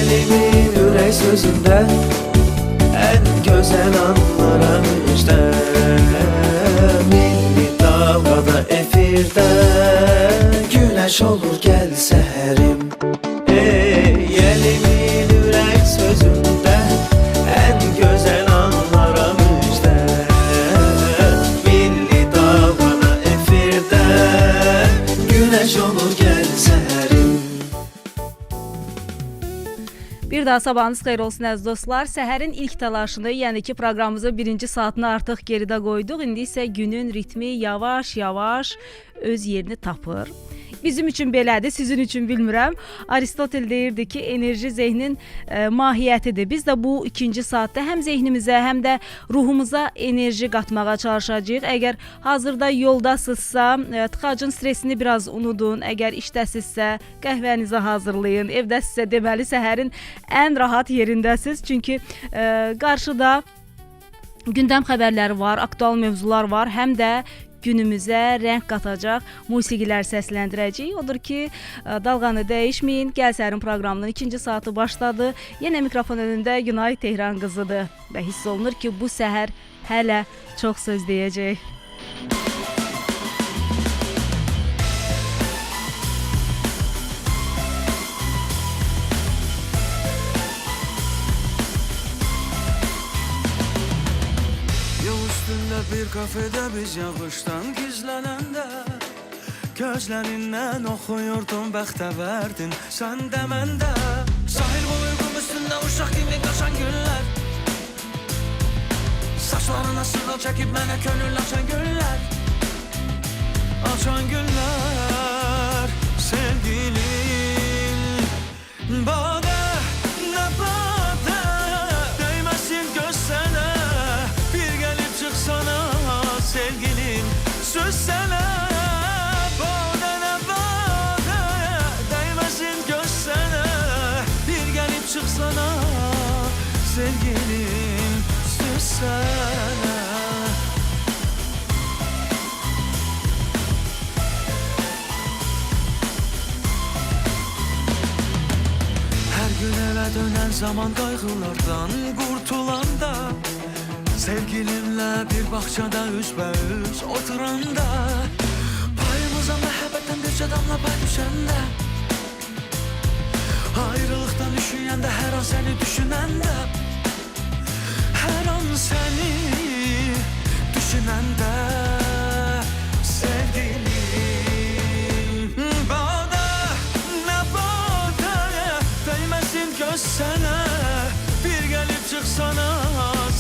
Elimin ürək sözündə ən gözəl anlara müjdə. Milli dalğada efirdə güneş olur gəl səhərim. Elimin ürək sözündə ən gözəl anlara müjdə. Milli dalğada efirdə güneş olur gəl səhərim. Bir daha sabahınız xeyir olsun əziz dostlar. Səhərin ilk təlaşını, yəni ki proqramımızın birinci saatını artıq geridə qoyduq. İndi isə günün ritmi yavaş-yavaş öz yerini tapır. Bizim üçün belədir, sizin üçün bilmirəm. Aristotel deyirdi ki, enerji zehnin mahiyyətidir. Biz də bu ikinci saatda həm zehnimizə, həm də ruhumuza enerji qatmağa çalışacağıq. Əgər hazırda yoldasınızsa, tıxacın stresini biraz unudun. Əgər işdəsizsə, qəhvənizi hazırlayın. Evdəsinizsə, deməli səhərin ən rahat yerindəsiniz. Çünki qarşıda gündəm xəbərləri var, aktual mövzular var, həm də günümüzə rəng qatacaq musiqilər səsləndirəcəyik. Odur ki, dalğanı dəyişməyin. Gəl Səhərin proqramının ikinci saatı başladı. Yenə mikrofon önündə Günay Tehran qızıdır və hiss olunur ki, bu səhər hələ çox söz deyəcək. Bir kafede biz yağıştan gizlənəndə gözlərindən oxuyurdum bəxtəvərdin sən də məndə. Sahil boyu qum üstündə uşaq kimi qaçan günlər, saçlarına sığal çəkib mənə könül açan günlər, açan günlər. Sevgilin badə nə badə dəyməsin göz sənə, bir gəlib çıxsana sevgilim söz sənə. Badə nə badə dəyməsin göz sənə, bir gəlib çıxsana sevgilim söz sənə. Hər gün evə dönən zaman qayğılardan qurtulanda, sevgilimlə bir bağçada üzbəüz oturanda, payımıza məhəbbətdən bircə damla pay düşəndə, ayrılıqdan üşüyəndə, hər an səni düşünəndə, hər an səni düşünəndə, sevgilim badə nə badə dəyməsin göz sənə, bir gəlib çıxsana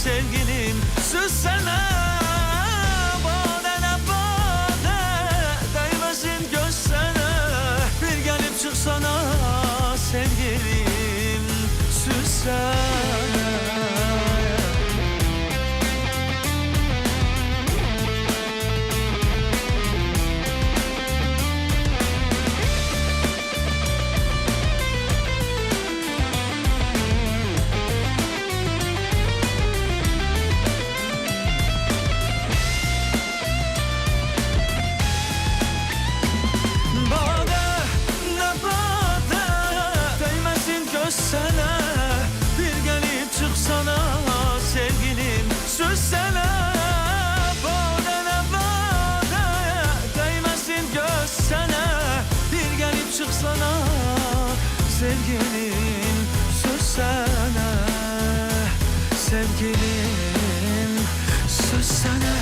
sevgilim söz sənə. Badə nə badə dəyməsin göz sənə, bir gəlib çıxsana sevgilim söz sənə. Sevgilim söz sənə, sevgilim söz sənə.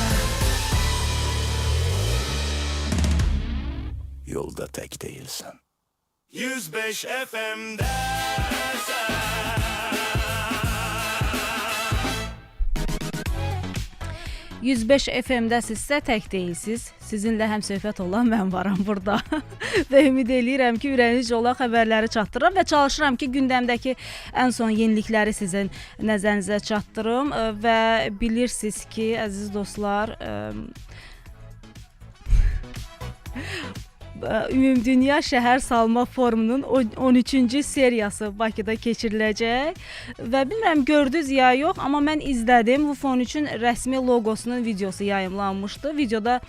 Yolda tek değilsen. 105 FM'de sen. 105 FM-dəsinizsə tək deyilsiz. Sizinlə həmsöhbət olan mən varam burada. Və ümid eləyirəm ki, ürəyinizcə olan xəbərləri çatdırıram və çalışıram ki, gündəmdəki ən son yenilikləri sizin nəzərinizə çatdırım və bilirsiniz ki, əziz dostlar, Ümumdünya Şəhər Salma Forumunun 13-cü seriyası Bakıda keçiriləcək və bilmirəm gördünüz ya yox, amma mən izlədim. WUF 13-ün rəsmi loqosunun videosu yayımlanmışdı. Videoda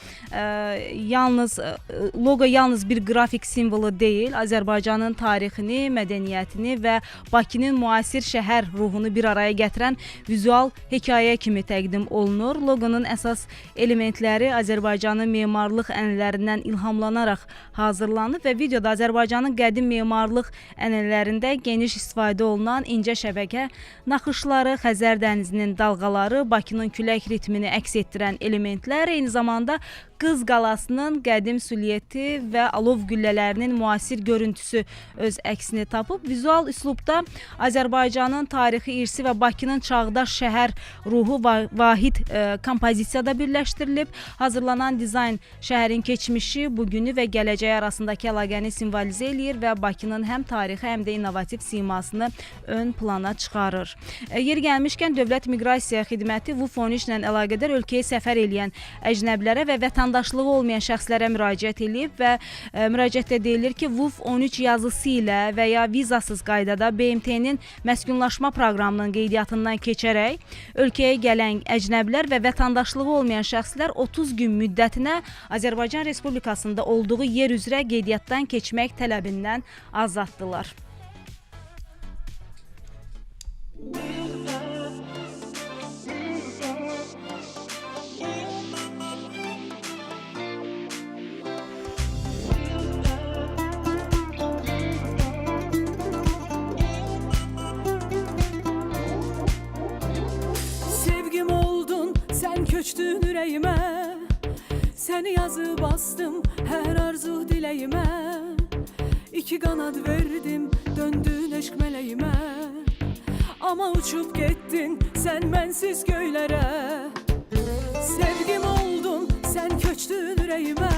loqo yalnız bir qrafik simvolu deyil, Azərbaycanın tarixini, mədəniyyətini və Bakının müasir şəhər ruhunu bir araya gətirən vizual hekayə kimi təqdim olunur. Loqonun əsas elementləri Azərbaycanın memarlıq ənənələrindən ilhamlanaraq hazırlanıb və videoda Azərbaycanın qədim memarlıq ənənələrində geniş istifadə olunan incə şəbəkə naxışları, Xəzər dənizinin dalğaları, Bakının külək ritmini əks etdirən elementlər, eyni zamanda Qız qalasının qədim sülyeti və alov güllələrinin müasir görüntüsü öz əksini tapıb. Vizual üslubda Azərbaycanın tarixi irsi və Bakının çağdaş şəhər ruhu vahid kompozisiyada birləşdirilib. Hazırlanan dizayn şəhərin keçmişi, bugünü və gələcəyi arasındakı əlaqəni simvolizə eləyir və Bakının həm tarixi, həm də innovativ simasını ön plana çıxarır. Yeri gəlmişkən Dövlət Miqrasiya Xidməti WUF 13 ilə əlaqədar ölkəyə səfər eləyən əcnəbilərə və vətəndaşlığı olmayan şəxslərə müraciət edib və müraciətdə deyilir ki, WUF 13 yazısı ilə və ya vizasız qaydada BMT-nin məskunlaşma proqramının qeydiyyatından keçərək ölkəyə gələn əcnəbilər və vətəndaşlığı olmayan şəxslər 30 gün müddətinə Azərbaycan Respublikasında olduğu yer üzrə qeydiyyatdan keçmək tələbindən azaddılar. Sevgim oldun, sen köçtün ürəyimə. Səni yazıb bastım hər arzu diləyimə. İki qanad verdim, döndün eşq mələyimə. Ama uçup gettin sen mənsiz göylərə. Sevgim oldun, sen köçtün ürəyimə.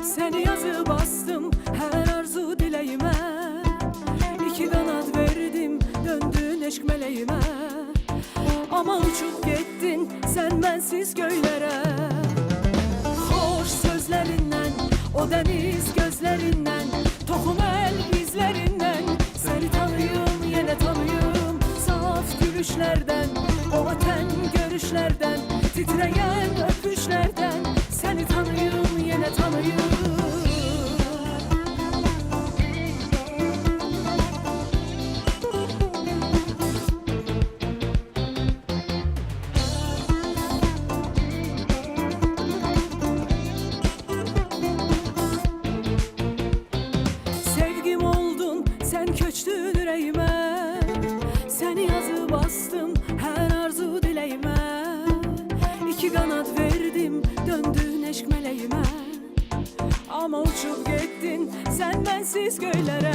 Səni yazıb bastım hər arzu diləyimə. İki qanad verdim, döndün eşq mələyimə. Ama uçup gettin sen mənsiz göylərə. Hoş sözlerinden, o deniz gözlerinden, toxum el izlerinden, seni tanıyım, yine tanıyım. Saf gülüşlerden, o öten görüşlerden, titreyen öpüşlerden, seni tanıyım, yine tanıyım. Köçtün ürəyimə, səni yazıb bastım hər arzu diləyimə. İki qanad verdim, döndün eşq mələyimə. Ama uçup getdin sən mənsiz göylərə.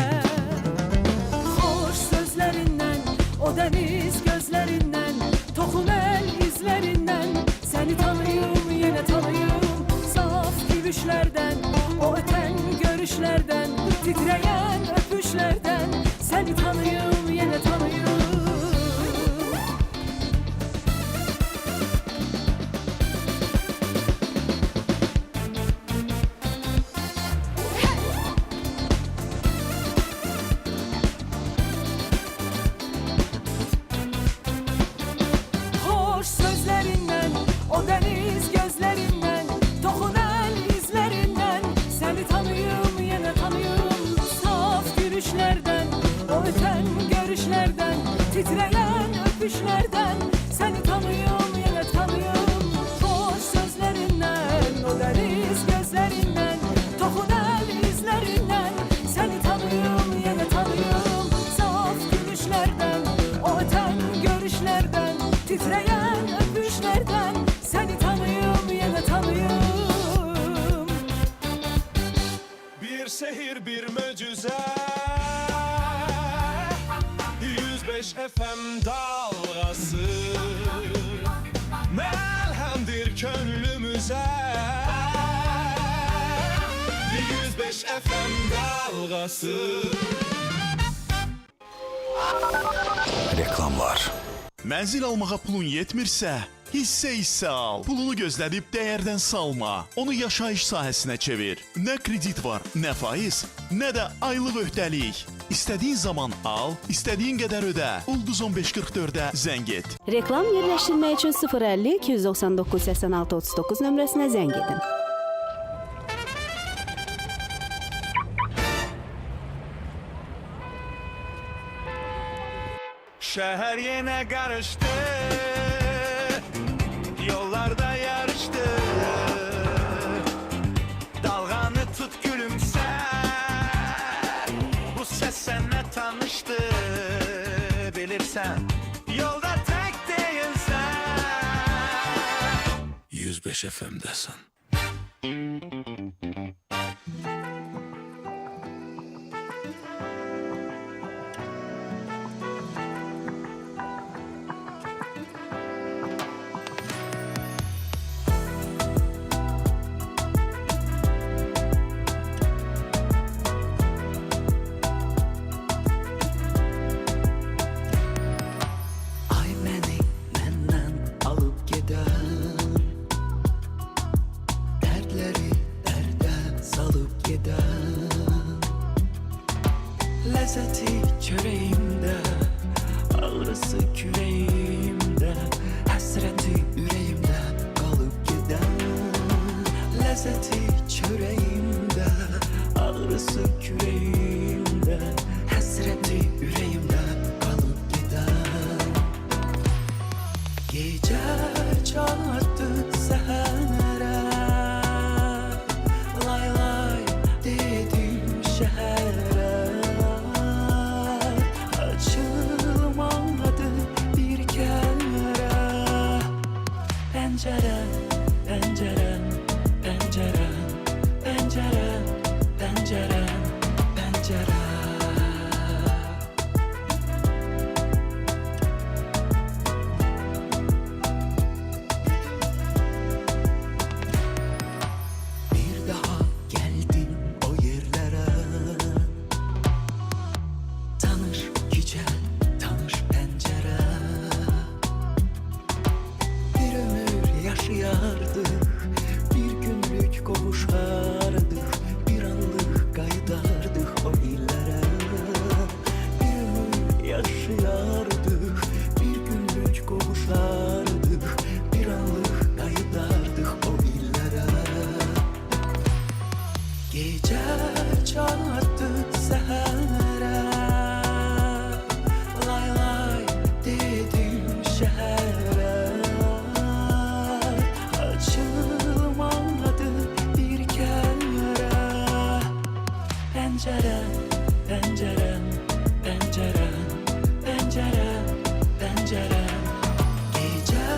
Xoş sözlərindən, o dəniz gözlərindən, toxum el izlərindən, səni tanıyım, yenə tanıyım. Saf gülüşlərdən, o ötən görüşlərdən, titrəyən öpüşlərdən, səni tanıyım, yenə tanıyım. Hoş sözlərindən, o dəniz gözlərindən, toxun el izlərindən, səni tanıyım, yenə tanıyım. Saf gülüşlərdən, o ötən görüşlərdən, titrəyən öpüşlərdən, səni tanıyım, yenə tanıyım. Hoş sözlərindən, o dəniz gözlərindən, toxun el izlərindən, səni tanıyım, yenə tanıyım. Saf gülüşlərdən, o ötən görüşlərdən, titrəyən öpüşlərdən, səni tanıyım, yenə tanıyım. Bir sehir, bir möcüzə, 105 FM dalğası, məlhəmdir könlümüzə. 105 FM dalğası. Reklamlar. Mənzil almağa pulun yetmirsə, Hissə al. Pulunu gözlədib dəyərdən salma. Onu yaşayış sahəsinə çevir. Nə kredit var, nə faiz, nə də aylıq öhdəlik. İstədiyin zaman al, istədiyin qədər ödə. Ulduz 1544-ə zəng et. Reklam yerləşdirmək üçün 050 299 86 39 nömrəsinə zəng edin. Şehir yine karıştı, yollarda yarıştı. Dalganı tut gülümse, bu ses seninle tanıştı. Bilirsen, yolda tek değilsen. 105 FM'desin. Ay məni məndən alıb gedən, dərdləri dərdə salıb gedən, ləzzəti çörəyimdə, ağrısı kürəyimdə, həsrəti ürəyimdə qalıb gedən, ləzzəti çörəyimdə, ağrısı kürəyimdə, həsrəti ürəyimdə qalıb gedən. Gecə çatdı səhərə, lay lay dedim şəhərə, açılmadı bir kərə. Pəncərəm, pəncərəm, pəncərəm, pəncərəm, pəncərəm, pəncərəm. Bir daha geldim o yerlere, tanış küçe, tanış pencere. Bir ömür yaşayardık, bir günlük kovuşardık, bir anlık kaydardık o illere. Bir ömür yaşayardık, bir günlük kovuşardık, bir anlık kaydardık o illere. Gece çatdı səhərə, lay lay dedim şəhərə, açılmadı bir kərə. Pəncərəm, pəncərəm, pəncərəm, pəncərəm, pəncərəm. Gecə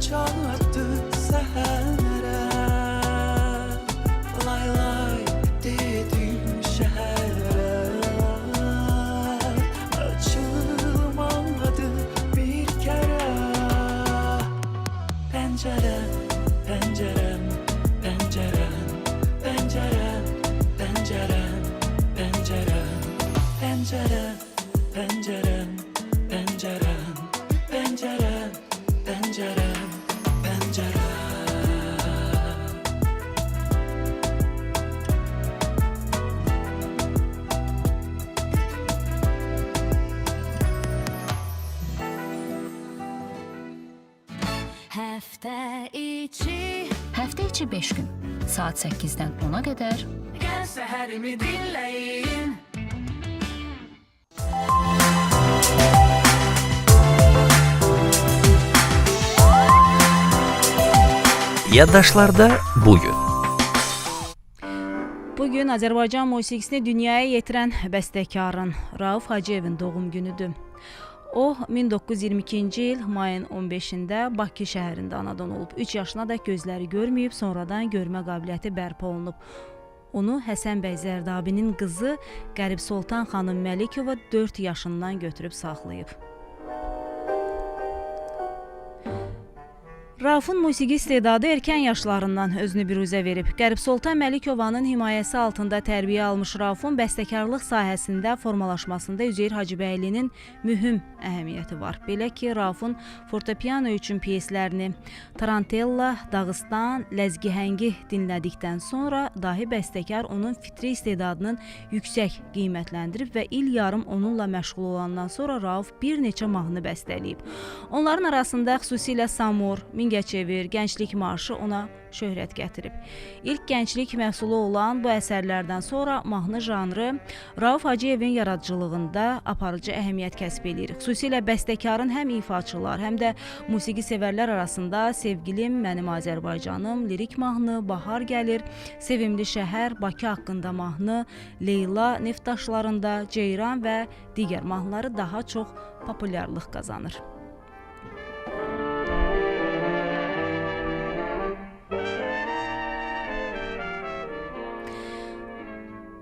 çatdı səhərə, lay lay dedim şəhərə, açılmadı bir kərə. Pəncərəm, pəncərəm, pəncərəm, pəncərəm, pəncərəm, pəncərəm, pəncərəm, pəncərəm, pəncərəm, pəncərəm, pəncərəm, pəncərəm. Həftə içi 5 gün, saat 8-dən 10-a qədər Gel seherimi dinleyin. Yaddaşlarda bugün. Bugün Azərbaycan musiqisini dünyaya yetirən bəstəkarın Rauf Hacıyevin doğum günüdür. O 1922-ci il mayın 15-də Bakı şəhərində anadan olub. 3 yaşına da gözləri görməyib, sonradan görmə qabiliyyəti bərpa olunub. Onu Həsən bəy Zərdabinin qızı Qərib Soltan xanım Məlikova 4 yaşından götürüb saxlayıb. Raufun musiqi istedadı erkən yaşlarından özünü büruzə verib. Qərib Soltan Məlikovanın himayəsi altında tərbiyə almış Raufun bəstəkarlıq sahəsində formalaşmasında Üzeyir Hacıbəylinin mühüm əhəmiyyəti var. Belə ki, Raufun fortepiano üçün pyeslərini Tarantella, Dağıstan, Ləzgihəngi dinlədikdən sonra dahi bəstəkar onun fitri istedadının yüksək qiymətləndirib və il yarım onunla məşğul olandan sonra Rauf bir neçə mahnı bəstələyib. Onların arasında xüsusilə Samur, Mingəçevir, Gənclik marşı ona şöhrət gətirib. İlk gənclik məhsulu olan bu əsərlərdən sonra mahnı janrı Rauf Hacıyevin yaradıcılığında aparıcı əhəmiyyət kəsb edir. Xüsusilə bəstəkarın həm ifaçılar, həm də musiqi sevərlər arasında Sevgilim, Mənim Azərbaycanım, lirik mahnı, Bahar gəlir, Sevimli şəhər, Bakı haqqında mahnı, Leyla, Neft daşlarında, Ceyran və digər mahnıları daha çox populyarlıq qazanır.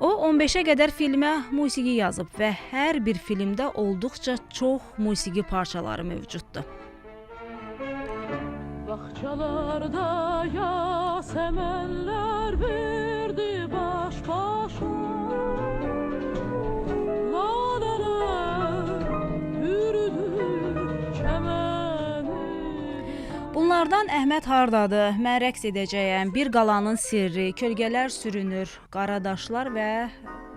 O 15-ə qədər filmə musiqi yazıb və hər bir filmdə olduqca çox musiqi parçaları mövcuddur. Bağçalarda yasəmənlər verdi baş-başa, ladələr yürüdü kəməni. Bunlardan Əhməd hardadır, mən rəqs edəcəyəm, Bir qalanın sirri, Kölgələr sürünür, Qaradaşlar və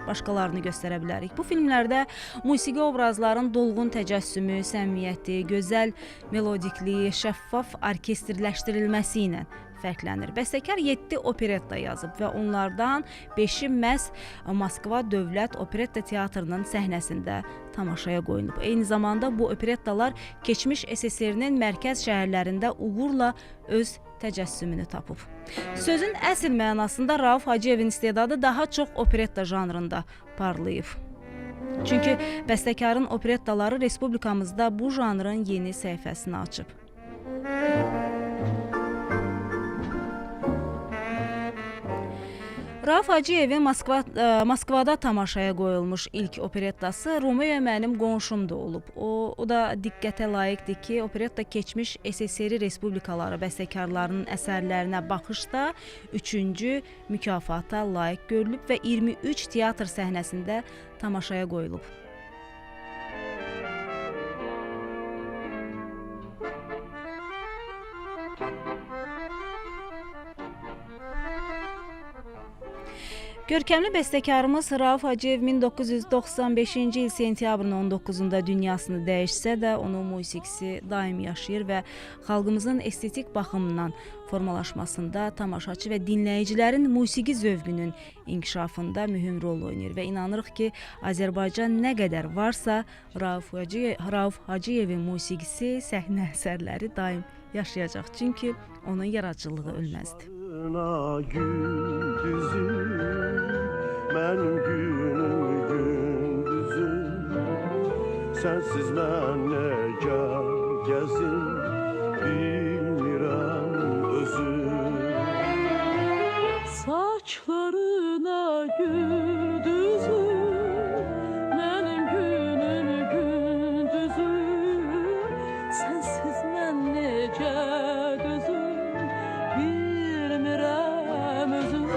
başqalarını göstərə bilərik. Bu filmlərdə musiqi obrazların dolğun təcəssümü, səmimiyyəti, gözəl melodikliyi, şəffaf orkestrləşdirilməsi ilə fərqlənir. Bəstəkar 7 operetta yazıb və onlardan 5-i məhz Moskva Dövlət Operetta Teatrının səhnəsində tamaşaya qoyulub. Eyni zamanda bu operettalar keçmiş SSR-nin mərkəz şəhərlərində uğurla öz təcəssümünü tapıb. Sözün əsl mənasında Rauf Hacıyevin istedadı daha çox operetta janrında parlayıb. Çünki bəstəkarın operettaları respublikamızda bu janrın yeni səhifəsini açıb. Rauf Hacıyevin Moskvada tamaşaya qoyulmuş ilk operettası Romeo Mənim qonşumda olub. O da diqqətə layiqdir ki, operetta keçmiş SSR respublikaları bəstəkarlarının əsərlərinə baxışda 3-cü mükafata layiq görülüb və 23 teatr səhnəsində tamaşaya qoyulub. Görkəmli bəstəkarımız Rauf Hacıyev 1995-ci il sentyabrın 19-da dünyasını dəyişsə də, onun musiqisi daim yaşayır və xalqımızın estetik baxımından formalaşmasında, tamaşaçı və dinləyicilərin musiqi zövqünün inkişafında mühüm rol oynayır və inanırıq ki, Azərbaycan nə qədər varsa, Rauf Hacıyevin musiqisi, səhnə əsərləri daim yaşayacaq. Çünki onun yaradıcılığı ölməzdir. Mənim günüm gündüzüm, sənsiz mən necə gəzim, bilmirəm özüm. Saçlarına güldüzüm, mənim günüm gündüzüm, sənsiz mən necə dözüm, bilmirəm özüm.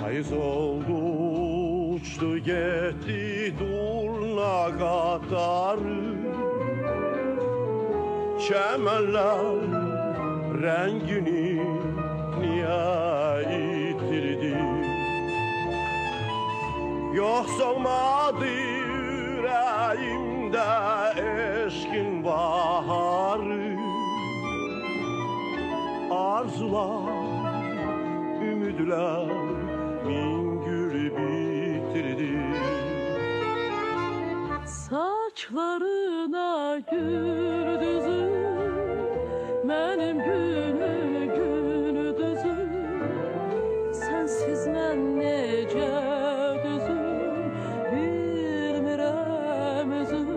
Payız oldu, uçdu, getdi durna qatarı, çəmənlər rəngini niyə itirdi? Yoxsa olmadı ürəyimdə eşqin baharı, arzular, ümidlər min gül bitirdi. Saçlarına güldüzüm, mənim günüm gündüzüm, sənsiz mən necə dözüm, bilmirəm özüm.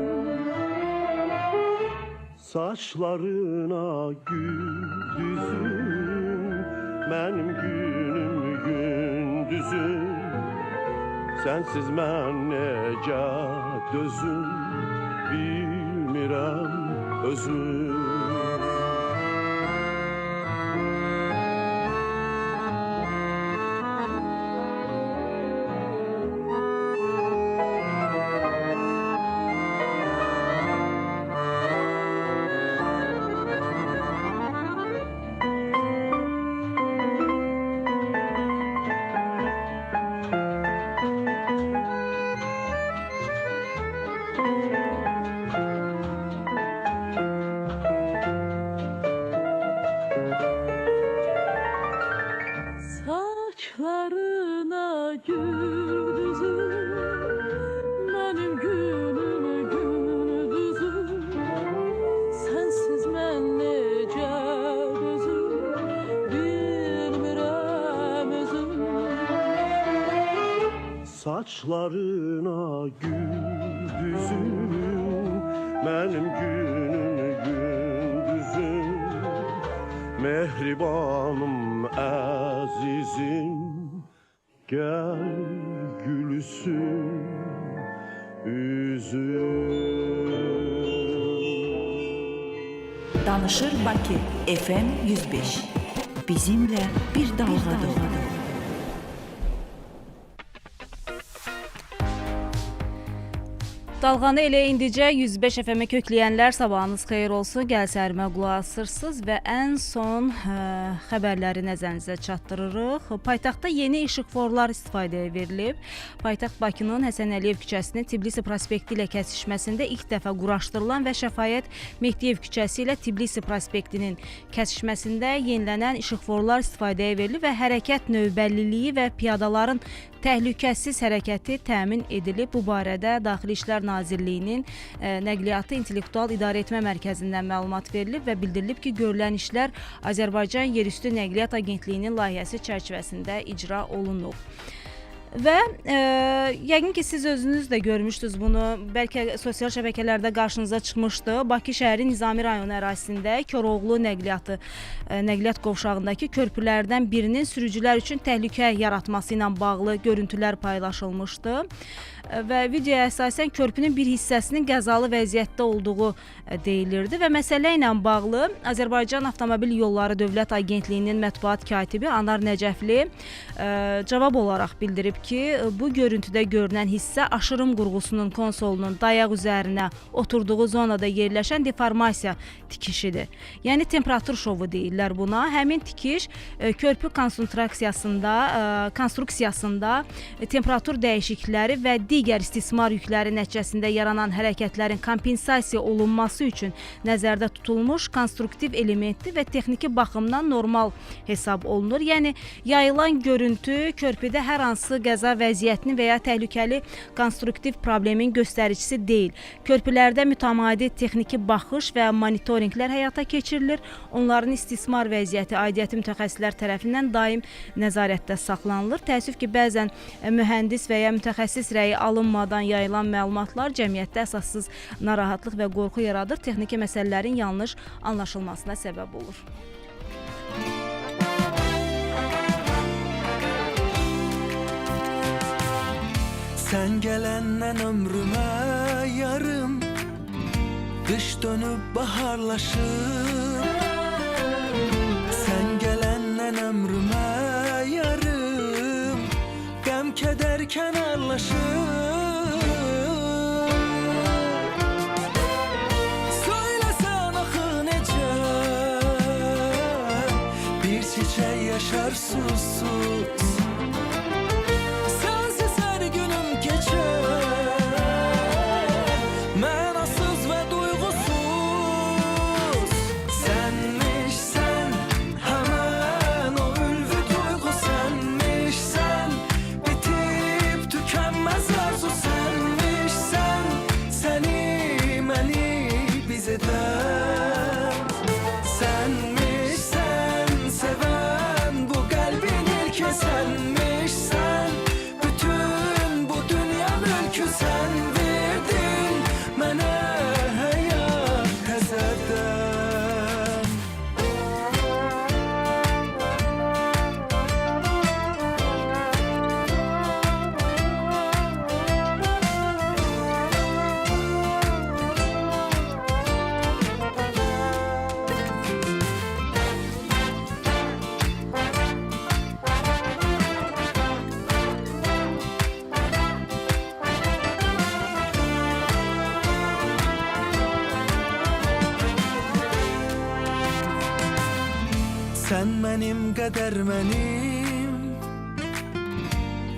Saçlarına güldüzüm, mənim günüm gündüzüm, Sensiz mən necə dözüm bilmirəm özüm. Saçlarına gül düzüm, benim günüm gündüzüm. Sensiz mən necə dözüm, bilmirəm özüm. Saçlarına gül düzüm, benim günüm gündüzüm. Mehribanım əzizim, gel gülsün üzüm. Danışır Bakı FM 105. Bizimle bir dalgada. Dalğanı elə indicə 105 FM-ə kökləyənlər sabahınız xeyir olsun. Gəlsərimə qulaq asırsınız və ən son xəbərləri nəzərinizə çatdırırıq. Paytaxtda yeni işıqforlar istifadəyə verilib. Paytaxt Bakının Həsən Əliyev küçəsinin Tbilisi prospekti ilə kəsişməsində ilk dəfə quraşdırılan və Şəfaət Mehdiyev küçəsi ilə Tbilisi prospektinin kəsişməsində yenilənən işıqforlar istifadəyə verilib və hərəkət növbəlliliyi və piyadaların təhlükəsiz hərəkəti təmin edilib. Bu barədə Daxili İşlər Nazirliyinin Nəqliyyatı İntellektual İdarəetmə Mərkəzindən məlumat verilib və bildirilib ki, görülən işlər Azərbaycan Yerüstü Nəqliyyat Agentliyinin layihəsi çərçivəsində icra olunub. Və yəqin ki, siz özünüz də görmüşdünüz bunu, bəlkə sosial şəbəkələrdə qarşınıza çıxmışdı. Bakı şəhəri Nizami rayonu ərazisində Koroğlu nəqliyyat qovşağındakı körpülərdən birinin sürücülər üçün təhlükə yaratması ilə bağlı görüntülər paylaşılmışdı. Və videoya əsasən körpünün bir hissəsinin qəzalı vəziyyətdə olduğu deyilirdi və məsələ ilə bağlı Azərbaycan Avtomobil Yolları Dövlət Agentliyinin mətbuat katibi Anar Nəcəfli cavab olaraq bildirib ki, bu görüntüdə görünən hissə aşırım qurğusunun konsolunun dayaq üzərinə oturduğu zonada yerləşən deformasiya tikişidir. Yəni temperatur şovu deyirlər buna. Həmin tikiş körpü konstruksiyasında temperatur dəyişiklikləri və digər istismar yükləri nəticəsində yaranan hərəkətlərin kompensasiya olunması üçün nəzərdə tutulmuş konstruktiv elementdir və texniki baxımdan normal hesab olunur. Yəni yayılan görüntü körpüdə hər hansı qəza vəziyyətinin və ya təhlükəli konstruktiv problemin göstəricisi deyil. Körpülərdə mütəmadi texniki baxış və monitorinqlər həyata keçirilir. Onların istismar vəziyyəti aidiyyəti mütəxəssislər tərəfindən daim nəzarətdə saxlanılır. Təəssüf ki, bəzən mühəndis və ya mütəxəssis rəyi alınmadan yayılan məlumatlar cəmiyyətdə əsassız narahatlıq və qorxu yaradır. Texniki məsələlərin yanlış anlaşılmasına səbəb olur. Sen gelenden ömrüme yarım, kış dönüp baharlaşır. Sen gelenden ömrüme yarım, gəm keder kenarlaşır. Söylesen axı necə, bir çiçek yaşar susuz. Sensiz her günüm geçer, mənasız ve duygusuz. Senmişsen hemen o ülvü duygu, senmişsen bitip tükenmez arzu, senmişsen seni məni biz eden. Senmişsen seven bu kalbin ilki, senmişsen bütün bu dünya mülkü, sen verdin mənə həyat təzədən. Sən mənim qədər mənim,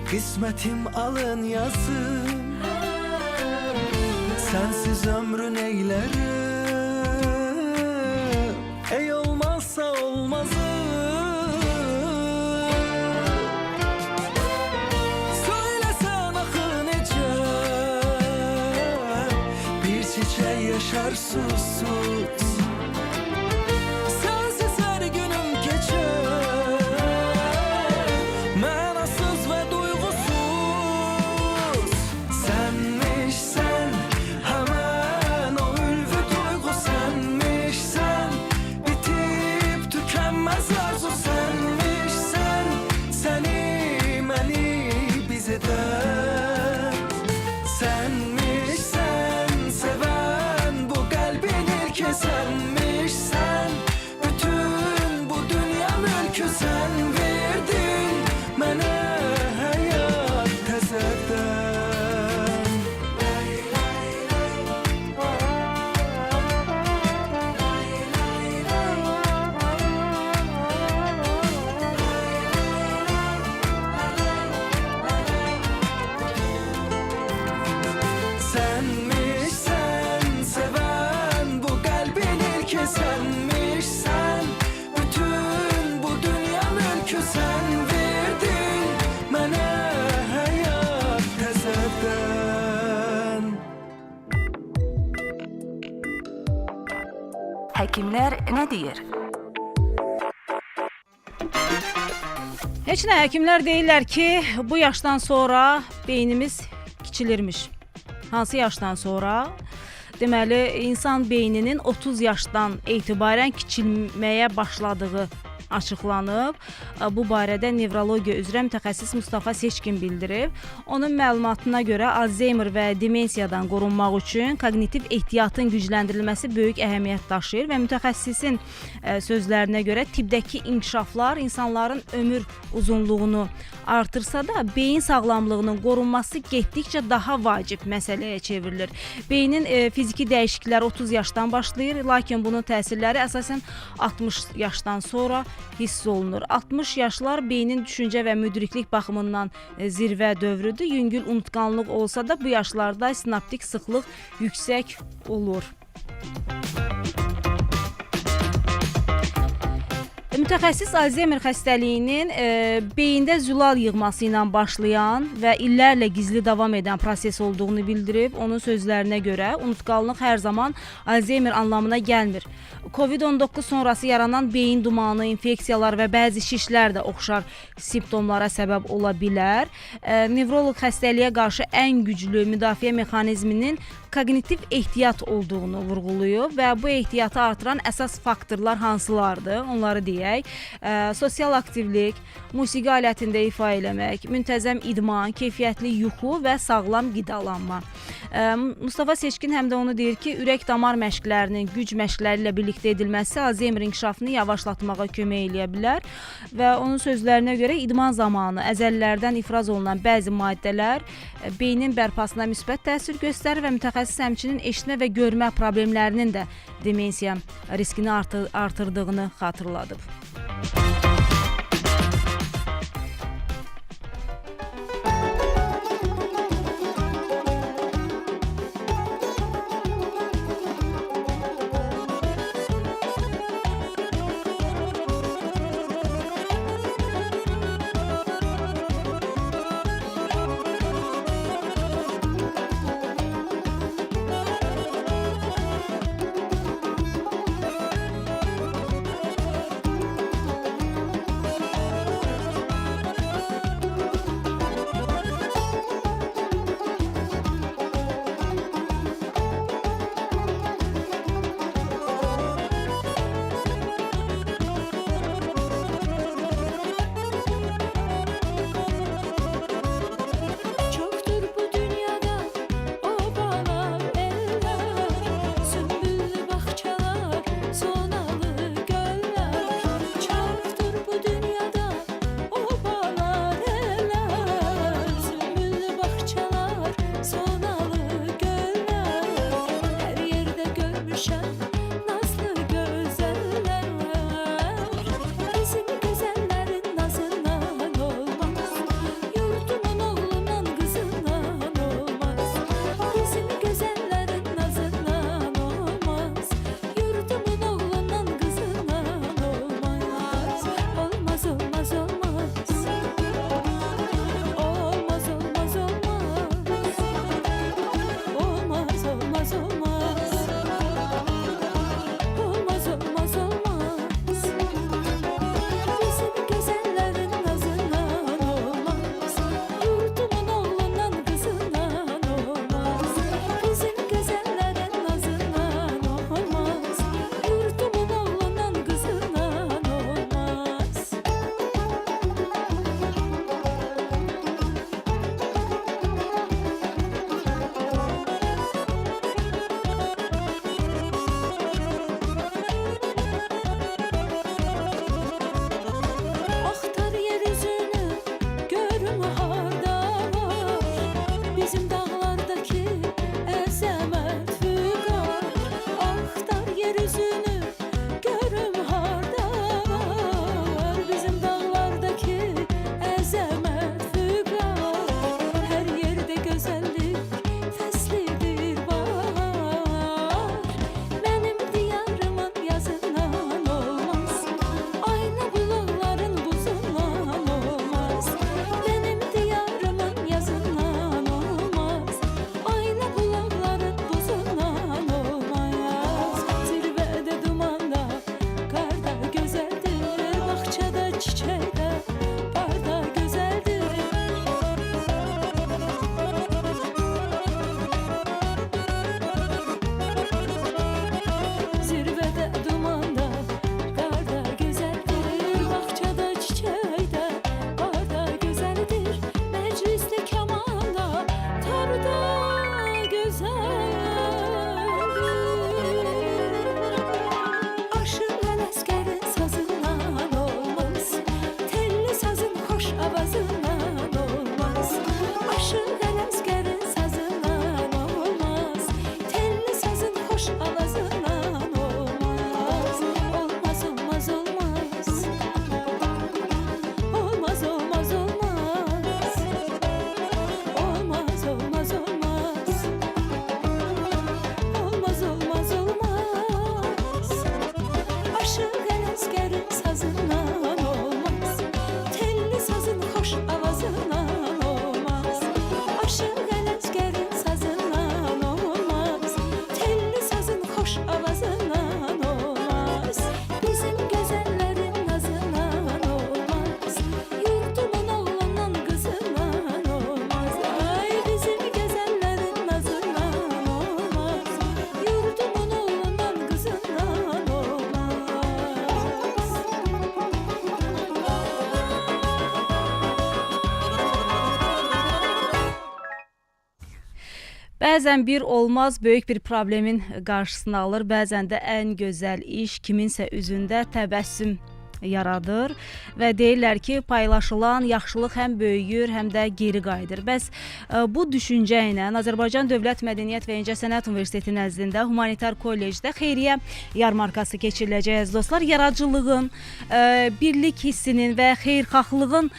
qismətim alın yazım. Sənsiz ömrü neylərim, ey olmazsa olmazım. Söyləsən axı necə bir çiçək yaşar susuz. Sənsiz hər günüm keçər mənasız və duyğusuz. Sənmişsən həmən o ülvi duyğu, sənmişsən bitib tükənməz arzu, sənmişsən səni məni biz edən, sənmişsən sevən bu qəlbin ilki, sənmişsən bütün bu dünya mülkü, sən verdin mənə həyat təzədən. Sənmişsən sevən bu qəlbin ilki, sənmişsən bütün bu dünya mülkü, sən verdin mənə həyat təzədən. Həkimlər nə deyir? Heç nə, həkimlər deyirlər ki, bu yaşdan sonra beynimiz kiçilirmiş. Hansı yaşdan sonra? Deməli, insan beyninin 30 yaşdan etibarən kiçilməyə başladığı açıqlanıb. Bu barədə nevrologiya üzrə mütəxəssis Mustafa Seçkin bildirib. Onun məlumatına görə Alzheimer və demensiyadan qorunmaq üçün koqnitiv ehtiyatın gücləndirilməsi böyük əhəmiyyət daşıyır və mütəxəssisin sözlərinə görə tibbdəki inkişaflar insanların ömür uzunluğunu artırsa da beyin sağlamlığının qorunması getdikcə daha vacib məsələyə çevrilir. Beynin fiziki dəyişikliklər 30 yaşdan başlayır, lakin bunun təsirləri əsasən 60 yaşdan sonra hiss olunur. 60 yaşlar beynin düşüncə və müdriklik baxımından zirvə dövrüdür. Yüngül unutqanlıq olsa da bu yaşlarda sinaptik sıxlıq yüksək olur. Mütəxəssis Alzheimer xəstəliyinin beyində zülal yığması ilə başlayan və illərlə gizli davam edən proses olduğunu bildirib. Onun sözlərinə görə unutqanlıq hər zaman Alzheimer anlamına gəlmir. Covid-19 sonrası yaranan beyin dumanı, infeksiyalar və bəzi şişlər də oxşar simptomlara səbəb ola bilər. Nevroloq xəstəliyə qarşı ən güclü müdafiə mexanizminin koqnitiv ehtiyat olduğunu vurğulayıb və bu ehtiyatı artıran əsas faktorlar hansılardır? Onları deyək. Sosial aktivlik, musiqi alətində ifa eləmək, müntəzəm idman, keyfiyyətli yuxu və sağlam qidalanma. Mustafa Seçkin həm də onu deyir ki, ürək-damar məşqlərinin güc məşqləri ilə birlikdə edilməsi Alzheimer inkişafını yavaşlatmağa kömək eləyə bilər və onun sözlərinə görə idman zamanı əzəllərdən ifraz olunan bəzi maddələr beynin bərpasına müsbət təsir göstərir və mütəxəssis həmçinin eşitmə və görmə problemlərinin də demensiya riskini artırdığını xatırladıb. Aşık el əsgərin sazından olmaz, telli sazın xoş avazından olmaz. Aşık el əsgərin sazından olmaz, telli sazın xoş avazından olmaz. Bizim gözəllərin nazından olmaz, yurdumun oğlanın qızından olmaz. Ay bizim gözəllərin nazından olmaz, yurdumun oğlanın qızından olmaz. Bəzən bir olmaz böyük bir problemin qarşısını alır. Bəzən də ən gözəl iş kiminsə üzündə təbəssüm yaradır və deyirlər ki, paylaşılan yaxşılıq həm böyüyür, həm də geri qayıdır. Bəs bu düşüncə ilə Azərbaycan Dövlət Mədəniyyət və İncəsənət Universiteti nəzdində Humanitar Kollecdə xeyriyyə yarmarkası keçiriləcək əziz dostlar. Yaradıcılığın, birlik hissinin və xeyirxahlığın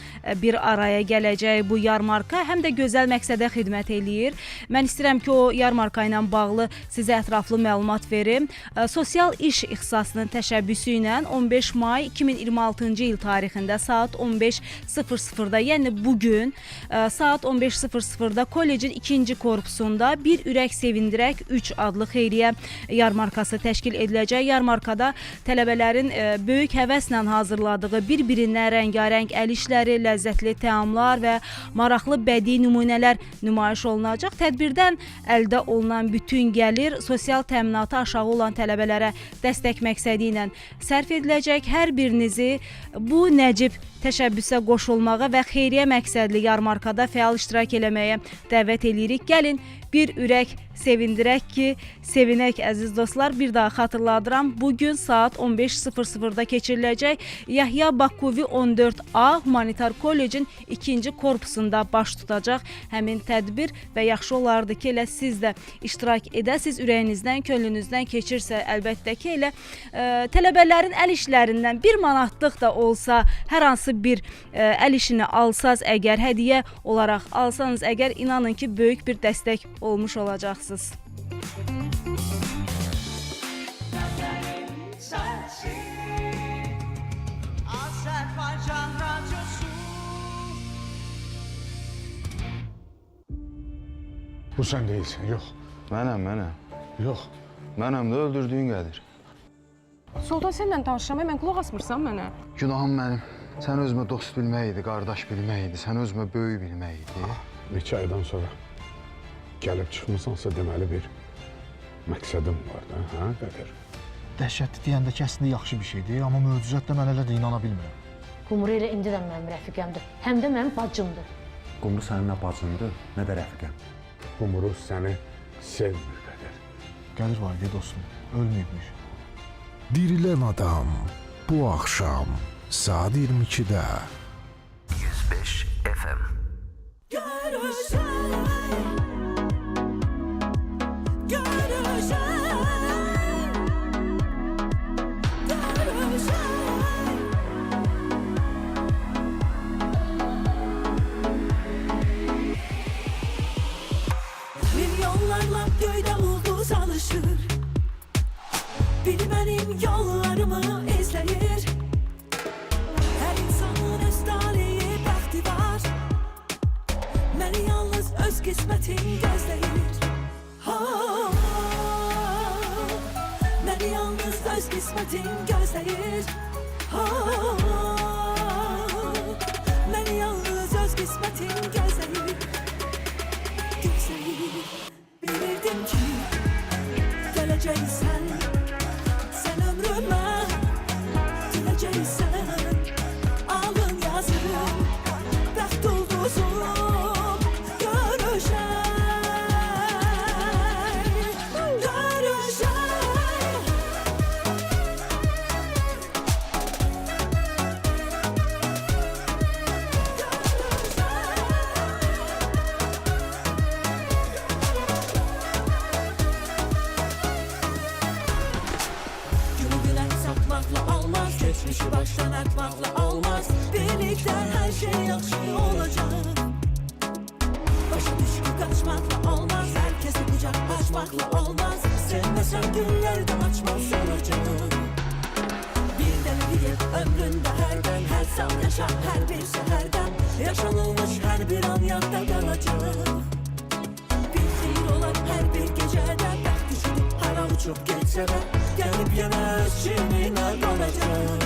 bir araya gələcək bu yarmarka həm də gözəl məqsədə xidmət eləyir. Mən istəyirəm ki, o yarmarka ilə bağlı sizə ətraflı məlumat verim. Sosial iş ixtisasının təşəbbüsü ilə 15 may 2026-cı il tarixində saat 15:00-da, yəni bugün saat 15:00-da kollecin 2-ci korpusunda Bir Ürək Sevindirək 3 adlı xeyriyyə yarmarkası təşkil ediləcək. Yarmarkada tələbələrin böyük həvəslə hazırladığı bir-birindən rəngarəng əl işləri, ləzzətli təamlar və maraqlı bədii nümunələr nümayiş olunacaq. Tədbirdən əldə olunan bütün gəlir sosial təminatı aşağı olan tələbələrə dəstək məqsədi ilə sərf ediləcək. Hər birinizi bu nəcib təşəbbüsə qoşulmağa və xeyriyyə məqsədli yarmarkada fəal iştirak eləməyə dəvət edirik. Gəlin bir ürək sevindirək ki, sevinək əziz dostlar. Bir daha xatırladıram, bugün saat 15:00-da keçiriləcək Yahya Bakuvi 14A Humanitar Kollecin 2-ci korpusunda baş tutacaq həmin tədbir və yaxşı olardı ki, elə siz də iştirak edəsiz, ürəyinizdən, könlünüzdən keçirsə əlbəttə ki, elə tələbələrin əl işlərindən 1 manatlıq da olsa, hər hansı bir əl işini alsaz əgər, hədiyyə olaraq alsanız əgər, inanın ki, böyük bir dəstək olmuş olacaqsınız. Bu sən deyilsən, yox. Mənəm. Yox. Mənəm də öldürdüyün Qədir. Solda sənlə danışıram, mən qulaq asmırsan mənə. Günahım mənim. Sən özümə dost bilmək idi, qardaş bilmək idi, sən özümə böyük bilmək idi. 2 aydan sonra gəlib çıxmısansa deməli bir məqsədim var da, hə Qədir? Dəhşətli deyəndə ki, əslində yaxşı bir şeydir, amma möcüzətdə mən elə də inana bilmirəm. Qumru elə indi də mənim rəfiqəmdir, həm də mənim bacımdır. Qumru sənin nə bacındır, nə də rəfiqəm. Qumru səni sevmir Qədir. Qədir var idi dostum, ölməyibmiş. Dirilən adam bu axşam saat 22-də 105 FM. Milyonlarla göydə ulduz alışır, bil mənim yollarımı izləyir. Hər insanın öz taleyi, bəxti var, məni yalnız öz qismətim gözləyir. Məni yalnız öz qismətim gözləyir. Məni yalnız öz qismətim gözləyir. Bilirdim ki, gələcəksən, sən ömrümə diləcəksən. Alın yazım, bəxt ulduzum, görüşək, görüşək. Geçmişi baştan atmakla olmaz, birlikten her şey yaxşı olacak. Başa düşkü kaçmakla olmaz, herkese kucak açmakla olmaz. Sevmesem günlerde açmaz olacak. Sal yaşa her bir seherden, yaşanılmış her bir an yadda kalacak. Bir xeyir olar her bir gecədən, bəxt düşüb hara uçub getsə də, gəlib yenə öz çininə qalacaq.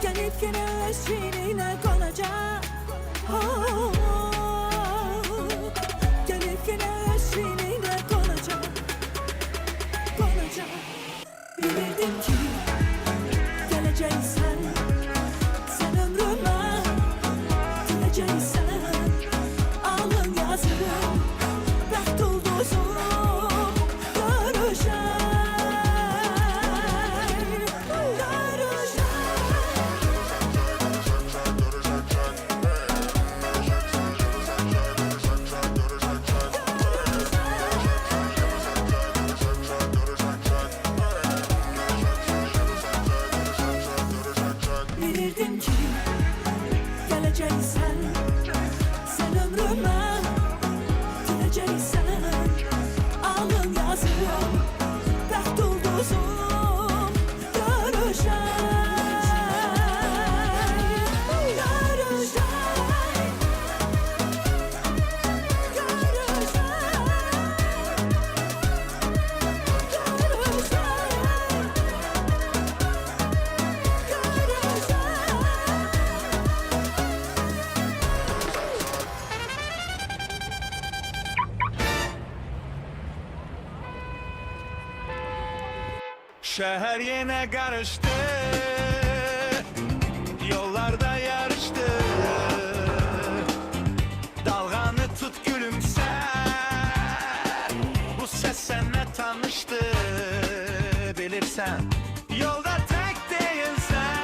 Gəlib yenə öz çininə qalacaq. Gəlib yenə öz çininə qalacaq. Qalacaq. Bilirdim ki gələcəksən, sən ömrümə gələcəksən. Alın yazırım, bəxt ulduzum görüşər. Bilirdim ki gələcəksən, sən ömrümə gələcəksən. Alın yazırım, bəxt ulduzum görüşər. Şehir yine karıştı, yollarda yarıştı. Dalganı tut gülümse, bu ses seninle tanıştı. Bilirsen, yolda tek değilsen.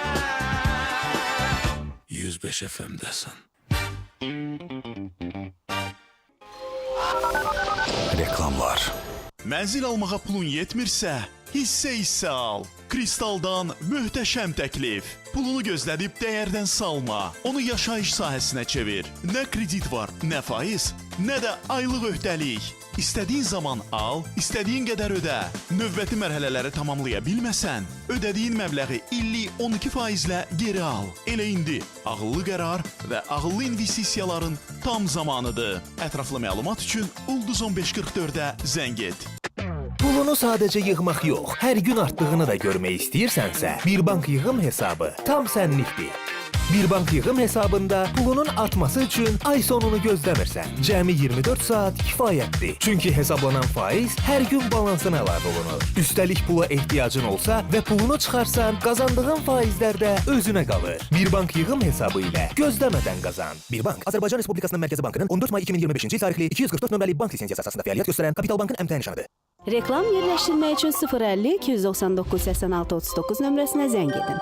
105 FM'desin. Reklamlar. Mənzil almağa pulun yetmirsə, hissə al. Kristaldan möhtəşəm təklif. Pulunu gözlədib dəyərdən salma. Onu yaşayış sahəsinə çevir. Nə kredit var, nə faiz, nə də aylıq öhdəlik. İstədiyin zaman al, istədiyin qədər ödə. Növbəti mərhələləri tamamlaya bilməsən, ödədiyin məbləği illik 12%-lə geri al. Elə indi ağıllı qərar və ağıllı investisiyaların tam zamanıdır. Ətraflı məlumat üçün Ulduz 1544-ə zəng et. Pulunu sadəcə yığmaq yox, hər gün artdığını da görmək istəyirsənsə, Bir Bank yığım hesabı tam sənlikdir. Bir Bank yığım hesabında pulunun artması üçün ay sonunu gözləmirsən. Cəmi 24 saat kifayətdir. Çünki hesablanan faiz hər gün balansına əlavə olunur. Üstəlik pula ehtiyacın olsa və pulunu çıxarsan, qazandığın faizlər də özünə qalır. Bir Bank yığım hesabı ilə gözləmədən qazan. Bir Bank, Azərbaycan Respublikasının Mərkəzi Bankının 14 may 2025-ci tarixli 244 nömrəli bank lisensiyası əsasında fəaliyyət göstərən Kapital Bankın əmtəh nişanıdır. Reklam yerləşdirmək üçün 050 299 86 39 nömrəsinə zəng edin.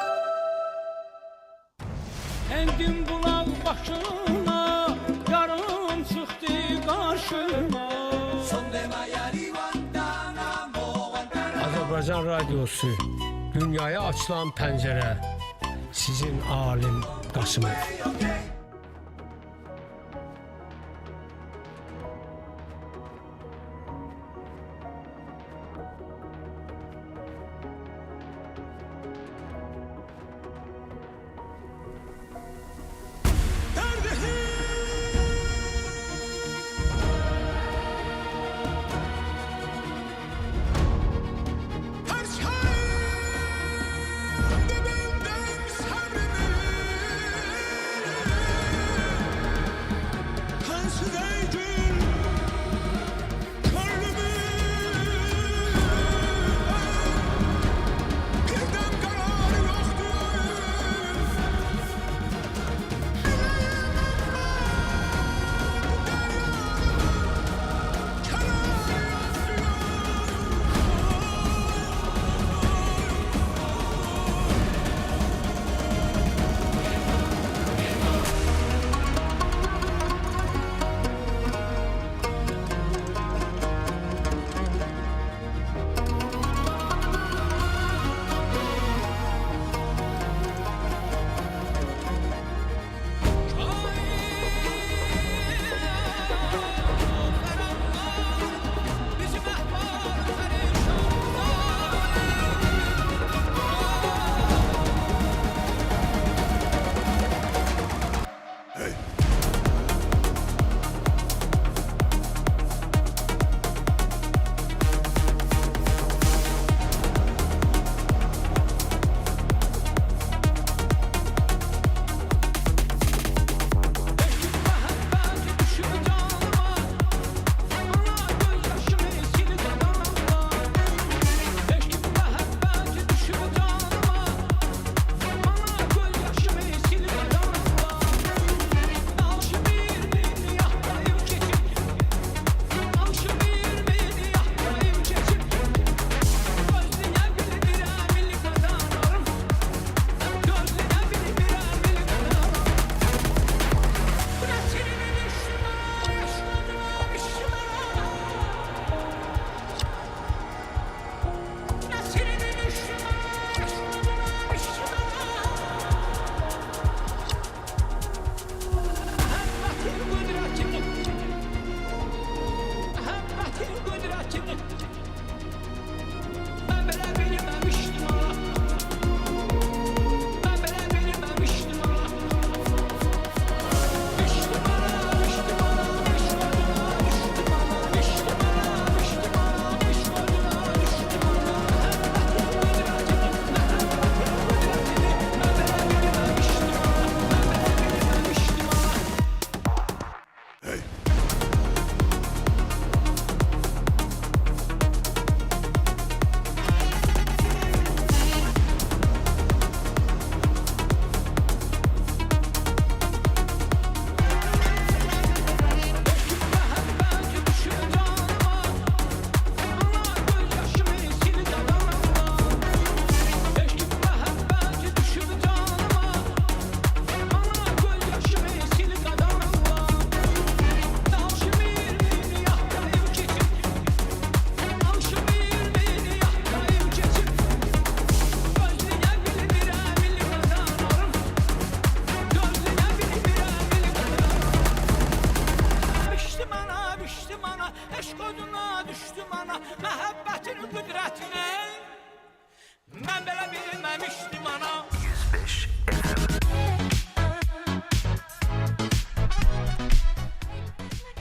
Endim bulaq başına, yarım çıxdı qarşıma. Azərbaycan Radiosu, dünyaya açılan pəncərə, sizin Alim Qasımov.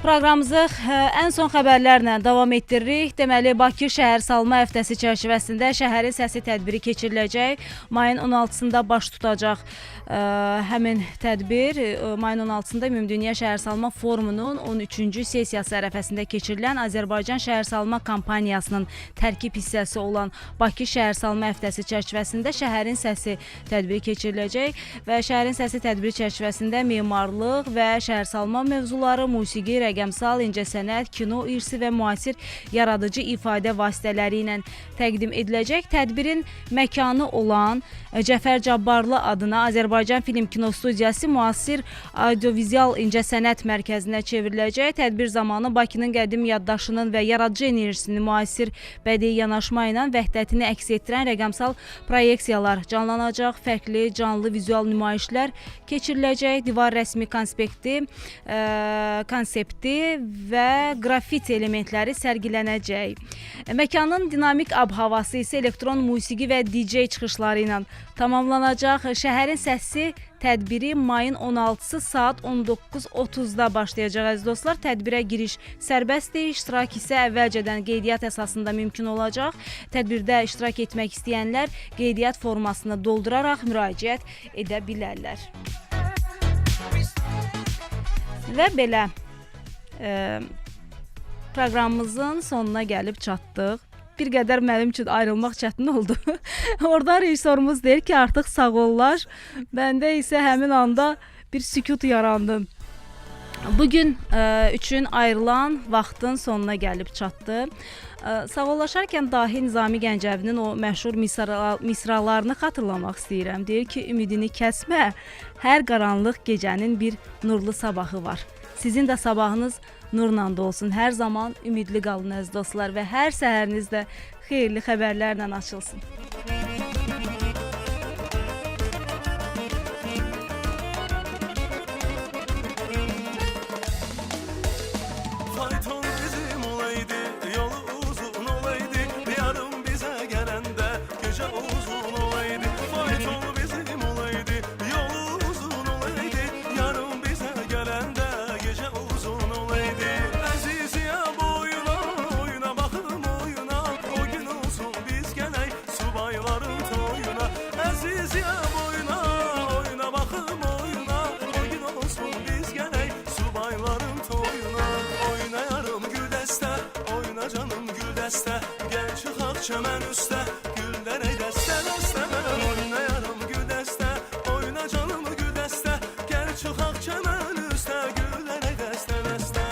Proqramımızı ən son xəbərlərlə davam etdiririk. Deməli, Bakı şəhər salma həftəsi çərçivəsində şəhərin səsi tədbiri keçiriləcək. Mayın 16-sında baş tutacaq həmin tədbir. Mayın 16-sında Ümumdünya Şəhər Salma Forumunun 13-cü sessiyası ərəfəsində keçirilən Azərbaycan Şəhər Salma kampaniyasının tərkib hissəsi olan Bakı şəhər salma həftəsi çərçivəsində şəhərin səsi tədbiri keçiriləcək və şəhərin səsi tədbiri çərçivəsində memarlıq və şəhər salma mövzuları, musiqi, rəqəmsal, incəsənət, kino irsi və müasir yaradıcı ifadə vasitələri ilə təqdim ediləcək. Tədbirin məkanı olan Cəfər Cabbarlı adına Azərbaycan Film Kino Studiyası müasir audiovizual incəsənət mərkəzinə çevriləcək. Tədbir zamanı Bakının qədim yaddaşının və yaradıcı enerjisini müasir bədii yanaşma ilə vəhdətini əks etdirən rəqəmsal proyeksiyalar canlanacaq. Fərqli canlı vizual nümayişlər keçiriləcək. Divar rəsmi konsepti və qrafiti elementləri sərgilənəcək. Məkanın dinamik ab-havası isə elektron musiqi və DJ çıxışları ilə tamamlanacaq. Şəhərin səsi tədbiri mayın 16-sı saat 19:30-da başlayacaq əziz dostlar. Tədbirə giriş sərbəstdir, iştirak isə əvvəlcədən qeydiyyat əsasında mümkün olacaq. Tədbirdə iştirak etmək istəyənlər qeydiyyat formasını dolduraraq müraciət edə bilərlər. Və belə proqramımızın sonuna gəlib çatdıq. Bir qədər mənim üçün ayrılmaq çətin oldu. Oradan rejissorumuz deyir ki, artıq sağollaş. Məndə isə həmin anda bir sükut yarandı. Bugün üçün ayrılan vaxtın sonuna gəlib çatdı. Sağollaşarkən dahi Nizami Gəncəvinin o məşhur misralarını xatırlamaq istəyirəm. Deyir ki, ümidini kəsmə, hər qaranlıq gecənin bir nurlu sabahı var. Sizin də sabahınız nurla dolsun. Hər zaman ümidli qalın əziz dostlar və hər səhəriniz də xeyirli xəbərlərlə açılsın. Fayton bizim olaydı, yolu uzun olaydı, yarım bizə gələndə gecə uzun olaydı. Fayton bizim olaydı, yolu uzun olaydı, yarım bizə gələndə gecə uzun olaydı. Əziziyə boyuna, oyuna baxım oyuna, o gün olsun biz gələk subayların toyuna. Əziziyə boyuna, oyuna baxım oyuna, o gün olsun biz gələk subayların toyuna. Oynayarım gül dəstə, oyna canım gül dəstə, gəl çıxaq çəmən üstə, güllərə dəstə dəstə. Oynayarım gül dəstə, oyna canım gül dəstə, gəl çıxaq çəmən üstə, güllərə dəstə dəstə.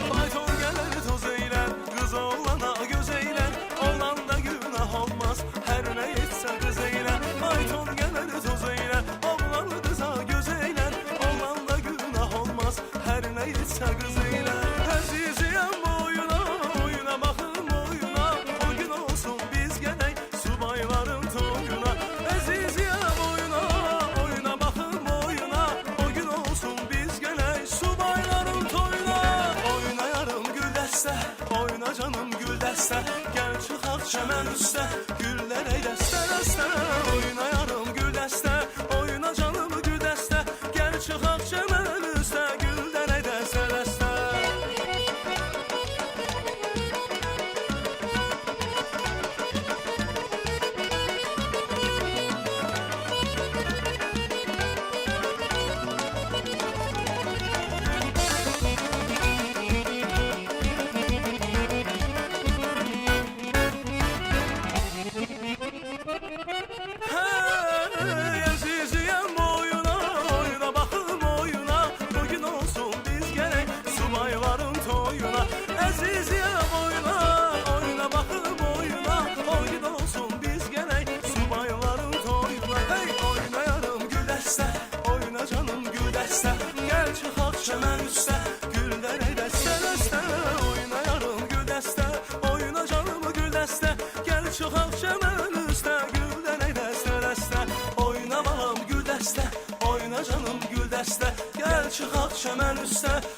Fayton gələr toz eylər, qız oğlana göz eylər, oğlan da günah olmaz, hər nə etsə qız eylər. Fayton gələr toz eylər, oğlan qıza göz eylər, oğlan da günah olmaz, hər nə etsə qız eylər. Əziziyəm boyuna, oyuna baxım oyuna, o gün olsun biz gələk subayların toyuna. Əziziyəm boyuna, oyuna baxım oyuna, o gün olsun biz gələk subayların toyuna. Oynayarım gül dəstə, oyna canım gül dəstə, gəl çıxaq çəmən üstə, güllərə dəstə dəstə. Oynayarım gül dəstə, oyna canım gül dəstə, gəl çıxaq çəmən üstə, güllərə dəstə dəstə. çəmən üstə